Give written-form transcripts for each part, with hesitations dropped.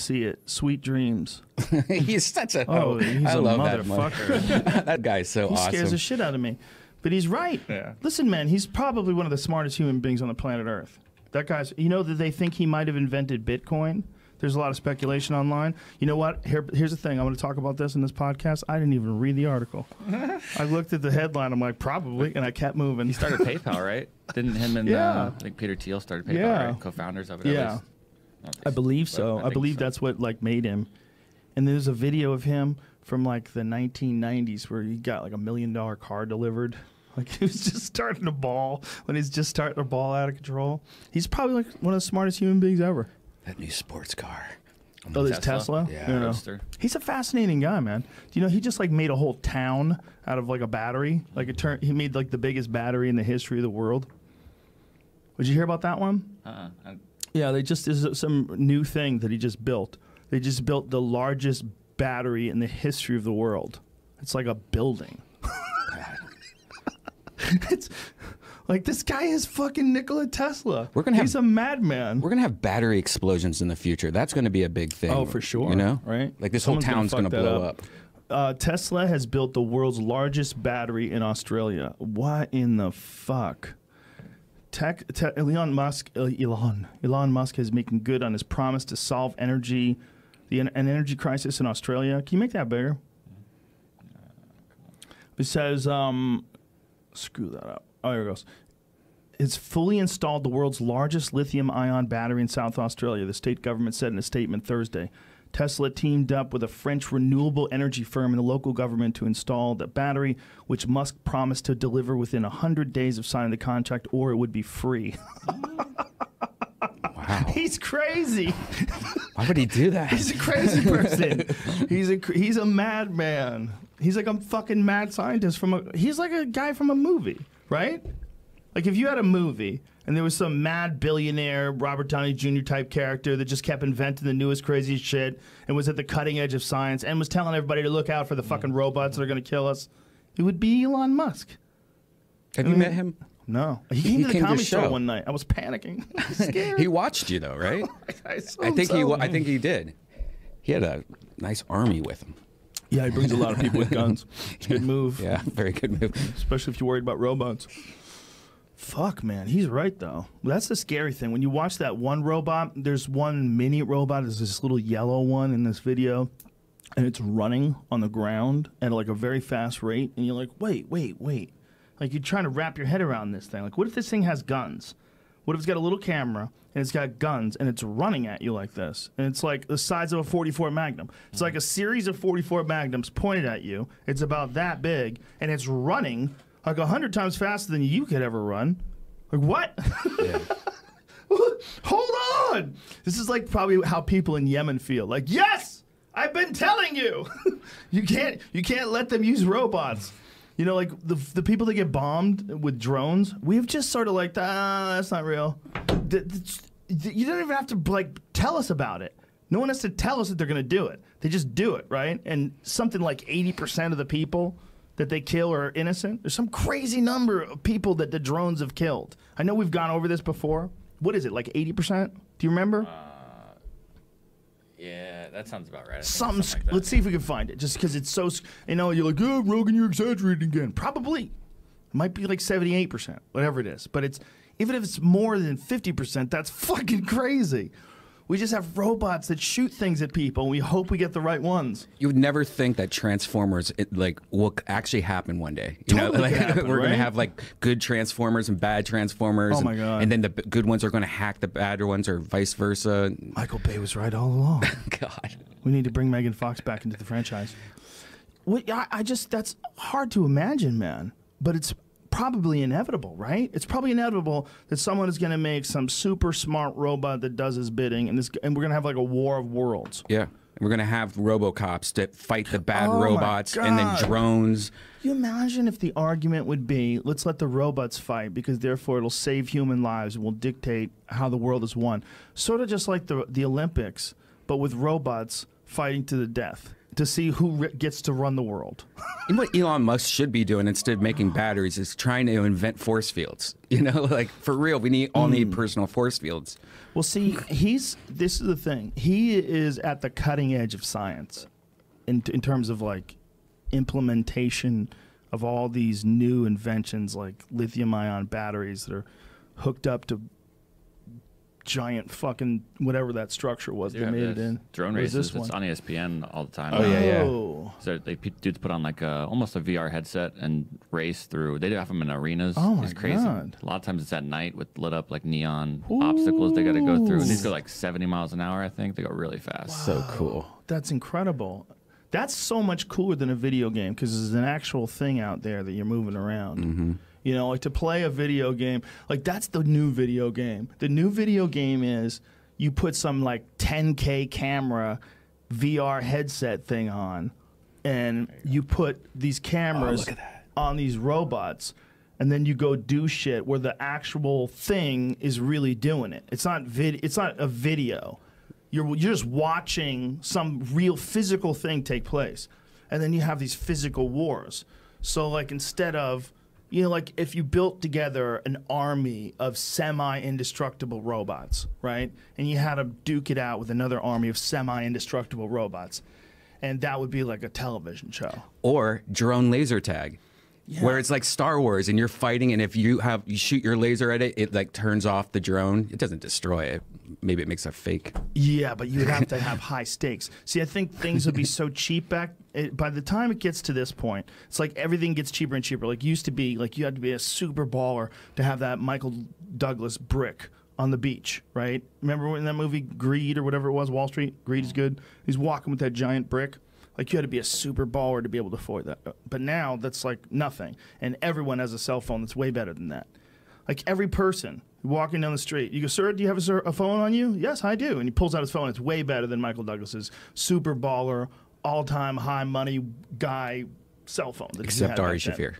see it. Sweet dreams. He's such a he's I a love motherfucker. That guy's so He awesome. scares the shit out of me. But he's right. Yeah. Listen, man, he's probably one of the smartest human beings on the planet Earth. That guy's, you know that they think he might have invented Bitcoin? There's a lot of speculation online. You know what? Here's the thing. I want to talk about this in this podcast. I didn't even read the article. I looked at the headline. I'm like, probably, and I kept moving. He started PayPal, right? Didn't him and I think Peter Thiel started PayPal, right? Co-founders of it. Yeah. I believe so. I believe that's what like made him. And there's a video of him from like the 1990s where he got like $1 million car delivered. Like he was just starting to ball when he's just starting to ball out of control. He's probably like one of the smartest human beings ever. That new sports car. Oh, this Tesla? Yeah. You know. Roadster. He's a fascinating guy, man. Do you know he just like made a whole town out of like a battery? Like he made like the biggest battery in the history of the world. Did you hear about that one? Yeah, there's some new thing that he just built. They just built the largest battery in the history of the world. It's like a building. It's like this guy is fucking Nikola Tesla. He's a madman. We're gonna have battery explosions in the future. That's gonna be a big thing. Oh, for sure. You know, right? Like this Someone's whole town's gonna blow up. Tesla has built the world's largest battery in Australia. What in the fuck? Elon Musk is making good on his promise to solve an energy crisis in Australia. Can you make that bigger? It says, screw that up. Oh, here it goes. It's fully installed the world's largest lithium-ion battery in South Australia, the state government said in a statement Thursday. Tesla teamed up with a French renewable energy firm and the local government to install the battery, which Musk promised to deliver within 100 days of signing the contract, or it would be free. Wow. He's crazy. Why would he do that? He's a crazy person. He's a madman. He's like a fucking mad scientist he's like a guy from a movie, right? Like if you had a movie and there was some mad billionaire Robert Downey Jr. type character that just kept inventing the newest craziest shit and was at the cutting edge of science and was telling everybody to look out for the fucking robots that are going to kill us, it would be Elon Musk. Have you met him? No. He came to the comedy show show one night. I was panicking. I was scared. He watched you though, right? I think he did. He had a nice army with him. Yeah, he brings a lot of people with guns. It's a good move. Yeah, very good move. Especially if you're worried about robots. Fuck, man. He's right, though. That's the scary thing. When you watch that one robot, there's one mini robot. There's this little yellow one in this video. And it's running on the ground at like a very fast rate. And you're like, wait. Like you're trying to wrap your head around this thing. Like what if this thing has guns? What if it's got a little camera and it's got guns and it's running at you like this? And it's like the size of a 44 Magnum. It's like a series of 44 Magnums pointed at you. It's about that big and it's running like 100 times faster than you could ever run. Like what? Yeah. Hold on. This is like probably how people in Yemen feel. Like, yes, I've been telling you. You can't let them use robots. You know, like the people that get bombed with drones, we've just sort of like, that's not real. You don't even have to like tell us about it. No one has to tell us that they're going to do it. They just do it, right? And something like 80% of the people that they kill are innocent. There's some crazy number of people that the drones have killed. I know we've gone over this before. What is it, like 80%? Do you remember? Yeah, that sounds about right. Something like that. Let's see if we can find it. Just because it's so, you're like, oh, Rogan, you're exaggerating again. Probably. It might be like 78%, whatever it is. But even if it's more than 50%, that's fucking crazy. We just have robots that shoot things at people, and we hope we get the right ones. You would never think that Transformers will actually happen one day. You Totally know, like happen, we're right? gonna have like good Transformers and bad Transformers. Oh my God. And then the good ones are gonna hack the bad ones, or vice versa. Michael Bay was right all along. God, We need to bring Megan Fox back into the franchise. That's hard to imagine, man. But it's probably inevitable, right? It's probably inevitable that someone is going to make some super smart robot that does his bidding, and we're going to have like a war of worlds. yeah. We're gonna have RoboCops that fight the bad Oh my robots, and then God. drones. Can you imagine if the argument would be, let's let the robots fight because therefore it'll save human lives and will dictate how the world is won. Sort of just like the Olympics, but with robots fighting to the death. to see who gets to run the world. And what Elon Musk should be doing instead of making batteries is trying to invent force fields. You know, like for real, we all need personal force fields. Well, see, this is the thing. He is at the cutting edge of science in terms of like implementation of all these new inventions like lithium-ion batteries that are hooked up to giant fucking whatever that structure was they made it in. Drone races. It's on ESPN all the time. Oh, yeah. So dudes put on like almost a VR headset and race through. They have them in arenas. Oh my it's crazy. God. A lot of times it's at night with lit up like neon obstacles they got to go through. And these go like 70 miles an hour. I think they go really fast. Wow. So cool. That's incredible. That's so much cooler than a video game because there's an actual thing out there that you're moving around. Mm-hmm. You know, like to play a video game, like that's the new video game. The new video game is you put some like 10K camera VR headset thing on, and you put these cameras on these robots, and then you go do shit where the actual thing is really doing it. It's not a video. You're just watching some real physical thing take place, and then you have these physical wars. So like instead of like if you built together an army of semi-indestructible robots, right? And you had to duke it out with another army of semi-indestructible robots. And that would be like a television show. Or drone laser tag. Yeah. Where it's like Star Wars and you're fighting, and if you shoot your laser at it, it like turns off the drone. It doesn't destroy it. Maybe it makes a fake. Yeah, but you'd have to have high stakes. See, I think things would be so cheap by the time it gets to this point, it's like everything gets cheaper and cheaper. Like used to be, like you had to be a super baller to have that Michael Douglas brick on the beach, right? Remember in that movie Greed or whatever it was, Wall Street? Greed is good. He's walking with that giant brick. Like you had to be a super baller to be able to afford that. But now that's like nothing. And everyone has a cell phone that's way better than that. Like every person walking down the street, you go, sir, do you have a phone on you? Yes, I do. And he pulls out his phone. It's way better than Michael Douglas's super baller, all-time high money guy cell phone. Except Ari Shaffir.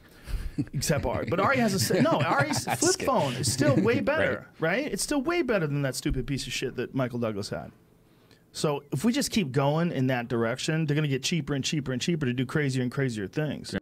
Except Ari. But Ari has Ari's flip phone is still way better, right? It's still way better than that stupid piece of shit that Michael Douglas had. So if we just keep going in that direction, they're going to get cheaper and cheaper and cheaper to do crazier and crazier things.